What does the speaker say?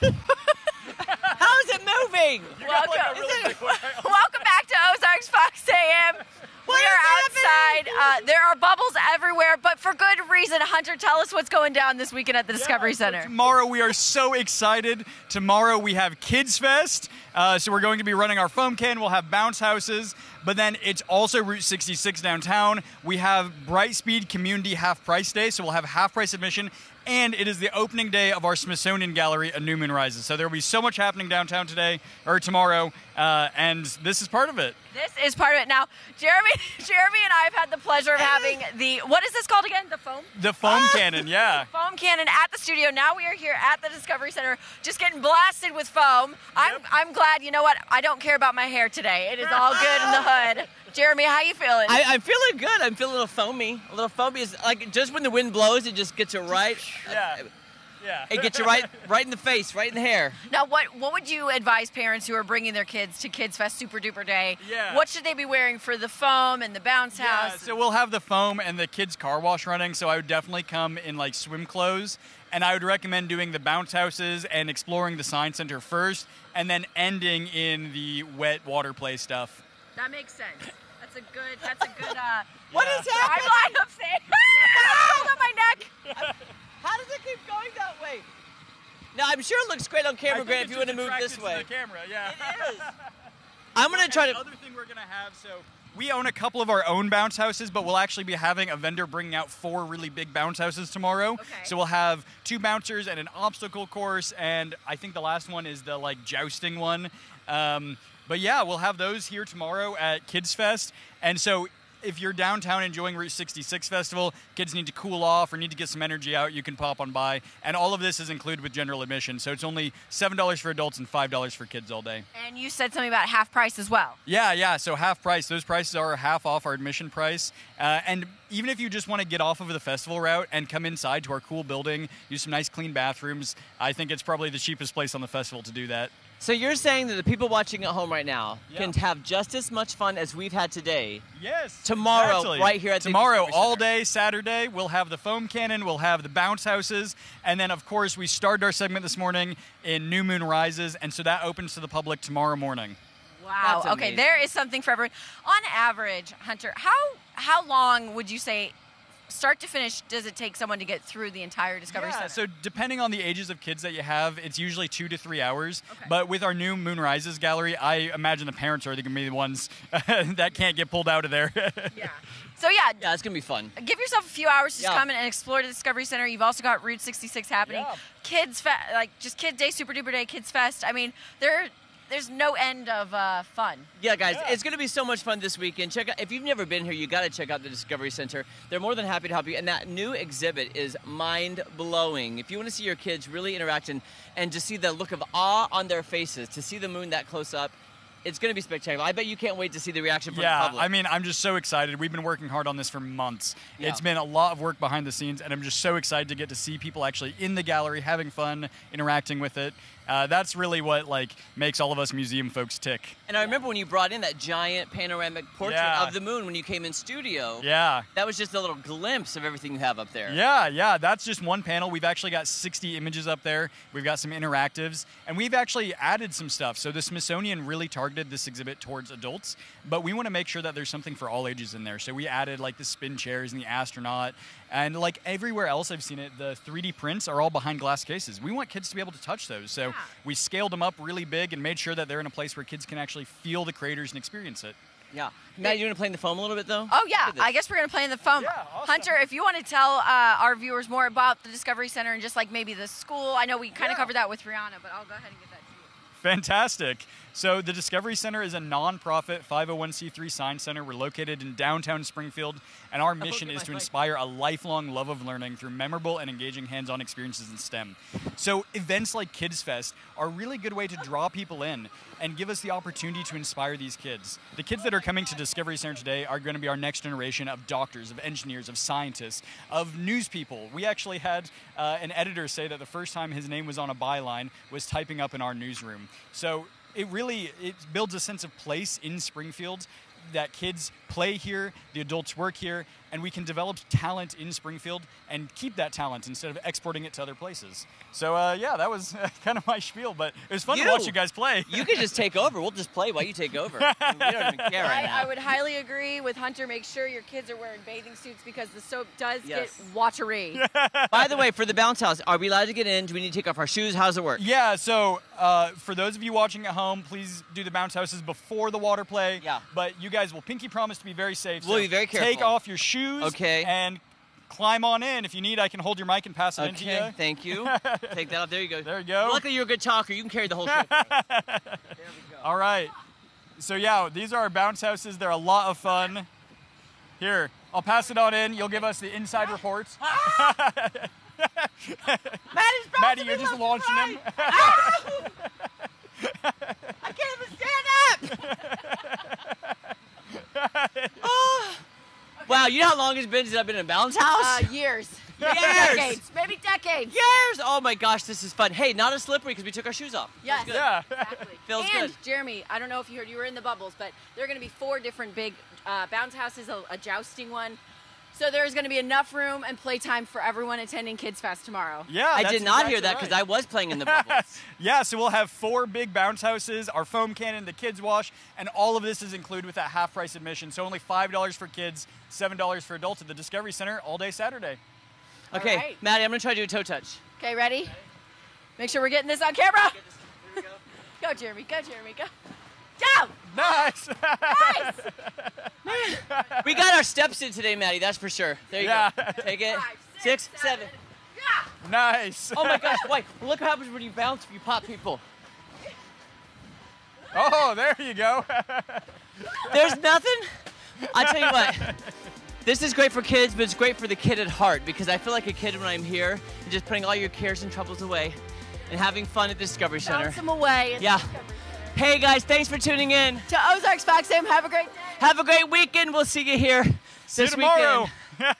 How is it moving? Welcome back to Ozarks Fox AM. We are outside. There are bubbles everywhere, but for good reason. Hunter, tell us what's going down this weekend at the Discovery Center. Tomorrow we are so excited. Tomorrow we have Kids Fest. So we're going to be running our foam can. We'll have bounce houses. But then it's also Route 66 downtown. We have Brightspeed Community Half Price Day. So we'll have half price admission. And it is the opening day of our Smithsonian Gallery, A New Moon Rises. So there will be so much happening downtown tomorrow, and this is part of it. This is part of it. Now, Jeremy and I have had the pleasure of having what is this called again? The foam? The foam cannon, yeah. Foam cannon at the studio. Now we are here at the Discovery Center, just getting blasted with foam. I'm glad. You know what? I don't care about my hair today. It is all good in the hood. Jeremy, how you feeling? I'm feeling good. I'm feeling a little foamy. A little foamy is like just when the wind blows, it just gets it right. Yeah. It gets you right in the face, right in the hair. Now, what would you advise parents who are bringing their kids to Kids Fest Super Duper Day? Yeah. What should they be wearing for the foam and the bounce house? So we'll have the foam and the kids' car wash running, so I would definitely come in like swim clothes. And I would recommend doing the bounce houses and exploring the science center first, and then ending in the wet water play stuff. That makes sense. That's a good. What is happening? I'm saying. Hold on my neck. How does it keep going that way? Now, I'm sure it looks great on camera, Grant, if you want to move this way. The camera, yeah. It is. I'm going to try to... Another thing we're going to have, so we own a couple of our own bounce houses, but we'll actually be having a vendor bringing out 4 really big bounce houses tomorrow. Okay. So we'll have 2 bouncers and an obstacle course, and I think the last one is the like jousting one. But yeah, we'll have those here tomorrow at Kids Fest. And so if you're downtown enjoying Route 66 Festival, kids need to cool off or need to get some energy out, you can pop on by. And all of this is included with general admission. So it's only $7 for adults and $5 for kids all day. And you said something about half price as well. Yeah. So half price. Those prices are half off our admission price. And even if you just want to get off of the festival route and come inside to our cool building, use some nice clean bathrooms, I think it's probably the cheapest place on the festival to do that. So you're saying that the people watching at home right now can have just as much fun as we've had today. Yes. Tomorrow, exactly. right here at tomorrow, the all day, Saturday, we'll have the foam cannon, we'll have the bounce houses, and then, of course, we started our segment this morning in New Moon Rises, and so that opens to the public tomorrow morning. Wow. That's okay, amazing. there is something for everyone. On average, Hunter, how long would you say, start to finish, does it take someone to get through the entire Discovery Center? So depending on the ages of kids that you have, it's usually 2 to 3 hours. Okay. But with our new Moon Rises gallery, I imagine the parents are going to be the ones that can't get pulled out of there. Yeah. So yeah, it's going to be fun. give yourself a few hours to just come in and explore the Discovery Center. You've also got Route 66 happening. Yeah. Kids just Kid Day, Super Duper Day, Kids Fest. I mean, there's no end of fun. Yeah, guys, it's going to be so much fun this weekend. Check out, if you've never been here, you got to check out the Discovery Center. They're more than happy to help you, and that new exhibit is mind-blowing. If you want to see your kids really interact and just see the look of awe on their faces, to see the moon that close up, it's going to be spectacular. I bet you can't wait to see the reaction from the public. Yeah, I mean, I'm just so excited. We've been working hard on this for months. Yeah. It's been a lot of work behind the scenes, and I'm just so excited to get to see people actually in the gallery, having fun, interacting with it. That's really what makes all of us museum folks tick. And I remember when you brought in that giant panoramic portrait of the moon when you came in studio. Yeah. That was just a little glimpse of everything you have up there. Yeah, that's just one panel. We've actually got 60 images up there. We've got some interactives, and we've actually added some stuff. So the Smithsonian really targeted this exhibit towards adults, but we want to make sure that there's something for all ages in there. So we added the spin chairs and the astronaut, and everywhere else I've seen it, the 3D prints are all behind glass cases. We want kids to be able to touch those. So we scaled them up really big and made sure that they're in a place where kids can actually feel the creators and experience it. Yeah. Matt, you want to play in the foam a little bit, though? Oh, yeah. I guess we're going to play in the foam. Yeah, awesome. Hunter, if you want to tell our viewers more about the Discovery Center and just maybe the school. I know we kind of covered that with Rihanna, but I'll go ahead and get that to you. Fantastic. So the Discovery Center is a nonprofit 501c3 science center. We're located in downtown Springfield, and our mission is to inspire a lifelong love of learning through memorable and engaging hands-on experiences in STEM. So events like Kids Fest are a really good way to draw people in and give us the opportunity to inspire these kids. The kids that are coming to Discovery Center today are going to be our next generation of doctors, of engineers, of scientists, of news people. We actually had an editor say that the first time his name was on a byline was typing up in our newsroom. So it builds a sense of place in Springfield, that kids play here, the adults work here, and we can develop talent in Springfield and keep that talent instead of exporting it to other places. So yeah, that was kind of my spiel, but it was fun to watch you guys play. You could just take over. We'll just play while you take over. I mean, we don't even care right now. I would highly agree with Hunter. Make sure your kids are wearing bathing suits because the soap does get watery. By the way, for the bounce house, are we allowed to get in? Do we need to take off our shoes? How does it work? Yeah, so for those of you watching at home, please do the bounce houses before the water play. Yeah. But you guys will pinky promise to be very safe. We'll be very careful. Take off your shoes. Okay. And climb on in. If you need, I can hold your mic and pass it into you. Okay, thank you. Take that off. There you go. There you go. Luckily, you're a good talker. You can carry the whole show. There we go. All right. So yeah, these are our bounce houses. They're a lot of fun. Here, I'll pass it on in. You'll give us the inside reports. Maddie, you're just launching them. I can't even stand up. Oh. Wow, you know how long it's been since I've been in a bounce house? Years. Years. Decades. Maybe decades. Years. Oh my gosh, this is fun. Hey, not as slippery because we took our shoes off. Yes. Good. Yeah. Exactly. Feels and good. Jeremy, I don't know if you heard, you were in the bubbles, but there are going to be 4 different big bounce houses, a jousting one. So there's going to be enough room and playtime for everyone attending Kids Fest tomorrow. Yeah, I that's did not hear exactly that because right. I was playing in the bubbles. Yeah, so we'll have 4 big bounce houses, our foam cannon, the kids wash, and all of this is included with that half price admission. So only $5 for kids, $7 for adults at the Discovery Center all day Saturday. Okay, right. Maddie, I'm going to try to do a toe touch. Okay, ready? Make sure we're getting this on camera. Here we go. Go, Jeremy. Go, Jeremy. Go. Go! Nice! Nice! We got our steps in today, Maddie, that's for sure. There you go. Take it. 5, 6, 7. Yeah! Nice! Oh my gosh, wait. Look what happens when you bounce, you pop people. Oh, there you go. There's nothing. I tell you what, this is great for kids, but it's great for the kid at heart because I feel like a kid when I'm here and just putting all your cares and troubles away and having fun at the Discovery Center. Bounce them away. Yeah. Hey guys, thanks for tuning in. To Ozarks Fox AM, have a great day. Have a great weekend. We'll see you here See you this tomorrow. weekend.